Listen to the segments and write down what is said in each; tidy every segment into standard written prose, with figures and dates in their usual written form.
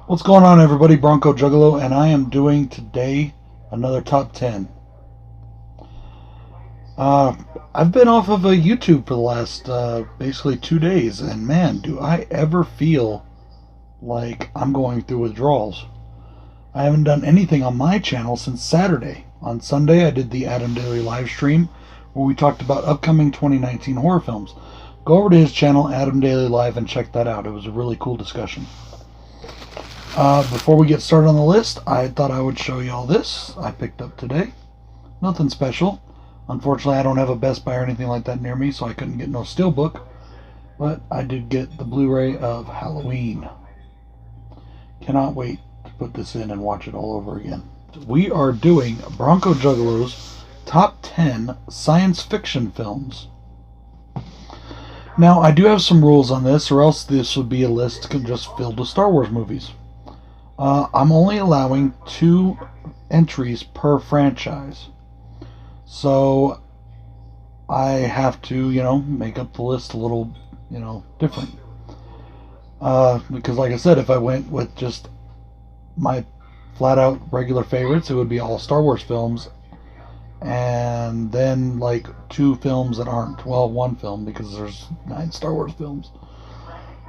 What's going on, everybody? BroncoJuggalo, and I am doing today another top 10. I've been off of YouTube for the last basically 2 days, and man, do I ever feel like I'm going through withdrawals. I haven't done anything on my channel since Saturday. On Sunday, I did the Adam Daily live stream where we talked about upcoming 2019 horror films. Go over to his channel, Adam Daily Live, and check that out. It was a really cool discussion. Before we get started on the list, I thought I would show you all this I picked up today. Nothing special. Unfortunately, I don't have a Best Buy or anything like that near me, so I couldn't get no steelbook. But I did get the Blu-ray of Halloween. Cannot wait to put this in and watch it all over again. We are doing BroncoJuggalo's top 10 science fiction films. Now, I do have some rules on this, or else this would be a list just filled with Star Wars movies. I'm only allowing 2 entries per franchise. So I have to, make up the list a little, different. Because like I said, if I went with just my flat out regular favorites, it would be all Star Wars films. And then like 2 films that aren't, well, 1 film, because there's 9 Star Wars films.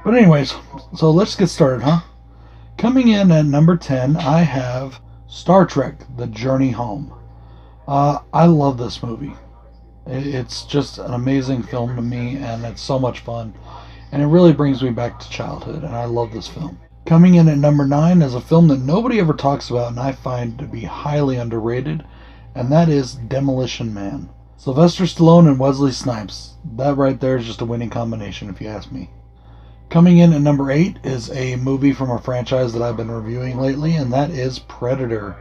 But anyways, so let's get started, huh? Coming in at number 10, I have Star Trek: The Journey Home. I love this movie. It's just an amazing film to me, and it's so much fun. And it really brings me back to childhood, and I love this film. Coming in at number 9 is a film that nobody ever talks about, and I find to be highly underrated, and that is Demolition Man. Sylvester Stallone and Wesley Snipes. That right there is just a winning combination, if you ask me. Coming in at number 8 is a movie from a franchise that I've been reviewing lately, and that is Predator.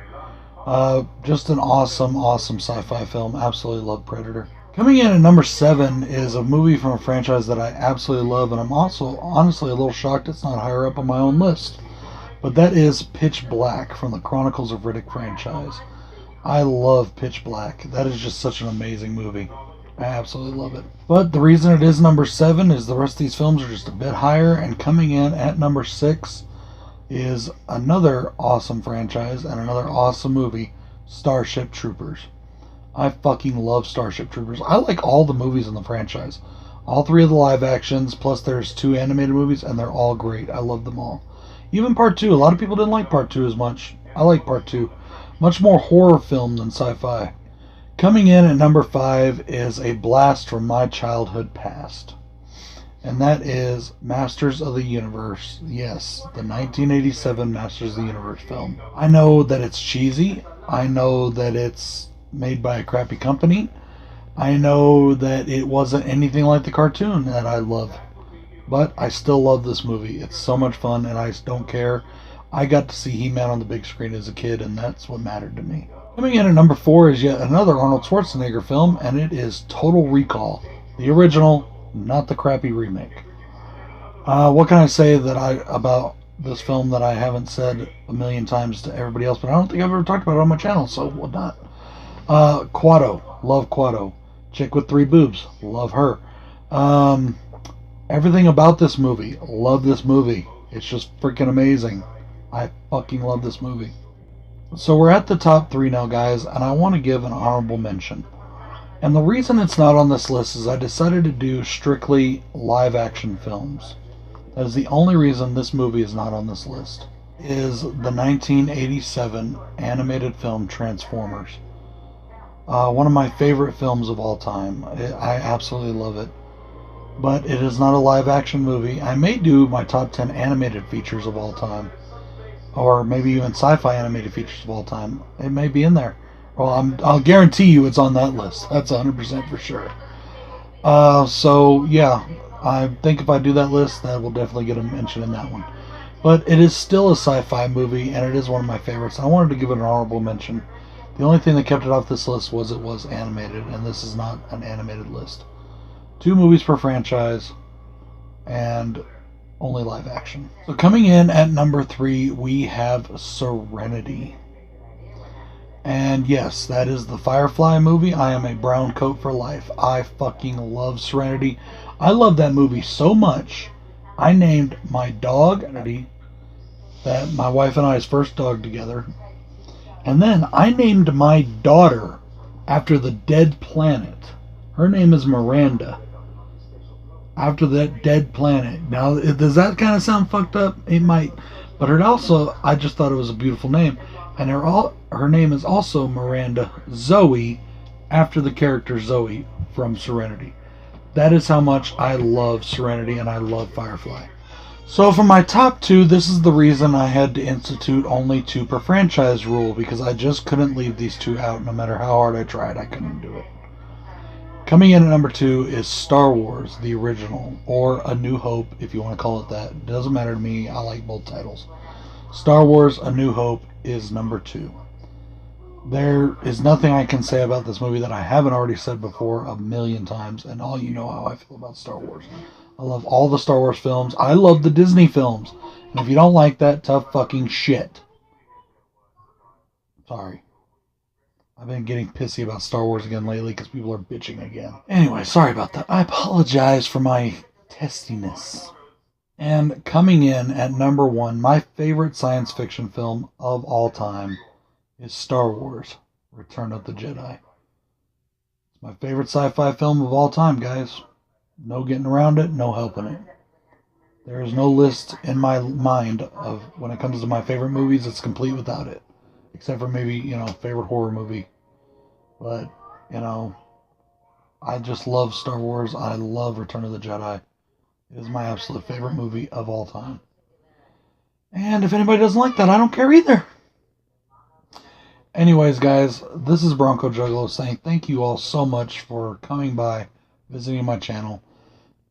Just an awesome sci-fi film. Absolutely love Predator. Coming in at number 7 is a movie from a franchise that I absolutely love, and I'm also honestly a little shocked it's not higher up on my own list. But that is Pitch Black from the Chronicles of Riddick franchise. I love Pitch Black. That is just such an amazing movie. I absolutely love it. But the reason it is number 7 is the rest of these films are just a bit higher, and coming in at number 6 is another awesome franchise and another awesome movie, Starship Troopers. I fucking love Starship Troopers. I like all the movies in the franchise. All 3 of the live actions, plus there's 2 animated movies, and they're all great. I love them all. Even Part 2. A lot of people didn't like Part 2 as much. I like Part 2. Much more horror film than sci-fi. Coming in at number 5 is a blast from my childhood past. And that is Masters of the Universe. Yes, the 1987 Masters of the Universe film. I know that it's cheesy. I know that it's made by a crappy company. I know that it wasn't anything like the cartoon that I love. But I still love this movie. It's so much fun, and I don't care. I got to see He-Man on the big screen as a kid, and that's what mattered to me. Coming in at number 4 is yet another Arnold Schwarzenegger film, and it is Total Recall. The original, not the crappy remake. What can I say about this film that I haven't said a million times to everybody else, but I don't think I've ever talked about it on my channel, so what not? Quado. Love Quado. Chick with 3 boobs. Love her. Everything about this movie. Love this movie. It's just freaking amazing. I fucking love this movie. So we're at the top 3 now, guys, and I want to give an honorable mention. And the reason it's not on this list is I decided to do strictly live action films. That is the only reason this movie is not on this list. Is the 1987 animated film Transformers. One of my favorite films of all time. I absolutely love it. But it is not a live action movie. I may do my top 10 animated features of all time. Or maybe even sci-fi animated features of all time. It may be in there. Well, I'll guarantee you it's on that list. That's 100% for sure. So, yeah. I think if I do that list, that will definitely get a mention in that one. But it is still a sci-fi movie, and it is one of my favorites. I wanted to give it an honorable mention. The only thing that kept it off this list was it was animated, and this is not an animated list. 2 movies per franchise, and only live action. So coming in at number 3, we have Serenity. And yes, that is the Firefly movie. I am a brown coat for life. I fucking love Serenity. I love that movie so much, I named my dog Serenity that my wife and I's first dog together. And then I named my daughter after the dead planet. Her name is Miranda. After that dead planet. Now, does that kind of sound fucked up? It might. But it also, I just thought it was a beautiful name. And her name is also Miranda Zoe, after the character Zoe from Serenity. That is how much I love Serenity and I love Firefly. So for my top 2, this is the reason I had to institute only 2 per franchise rule, because I just couldn't leave these 2 out. No matter how hard I tried, I couldn't do it. Coming in at number 2 is Star Wars, the original, or A New Hope, if you want to call it that. It doesn't matter to me. I like both titles. Star Wars, A New Hope is number 2. There is nothing I can say about this movie that I haven't already said before a million times, and all you know how I feel about Star Wars. I love all the Star Wars films. I love the Disney films. And if you don't like that, tough fucking shit. Sorry. I've been getting pissy about Star Wars again lately because people are bitching again. Anyway, sorry about that. I apologize for my testiness. And coming in at number 1, my favorite science fiction film of all time is Star Wars, Return of the Jedi. It's my favorite sci-fi film of all time, guys. No getting around it, no helping it. There is no list in my mind of when it comes to my favorite movies, it's complete without it. Except for maybe, favorite horror movie. But, I just love Star Wars. I love Return of the Jedi. It is my absolute favorite movie of all time. And if anybody doesn't like that, I don't care either. Anyways, guys, this is BroncoJuggalo saying thank you all so much for coming by, visiting my channel.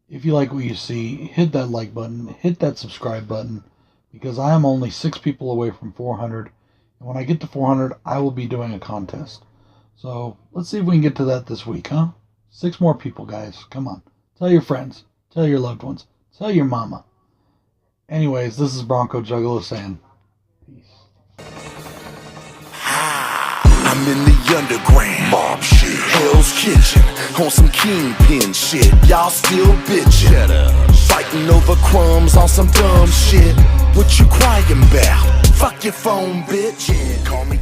If you like what you see, hit that like button, hit that subscribe button, because I am only 6 people away from 400. And when I get to 400, I will be doing a contest. So let's see if we can get to that this week, huh? 6 more people, guys. Come on. Tell your friends. Tell your loved ones. Tell your mama. Anyways, this is BroncoJuggalo saying peace. I'm in the underground, mob shit, Hell's Kitchen, on some kingpin shit. Y'all still bitchin', fighting over crumbs on some dumb shit. What you crying about? Fuck your phone, bitch. Call me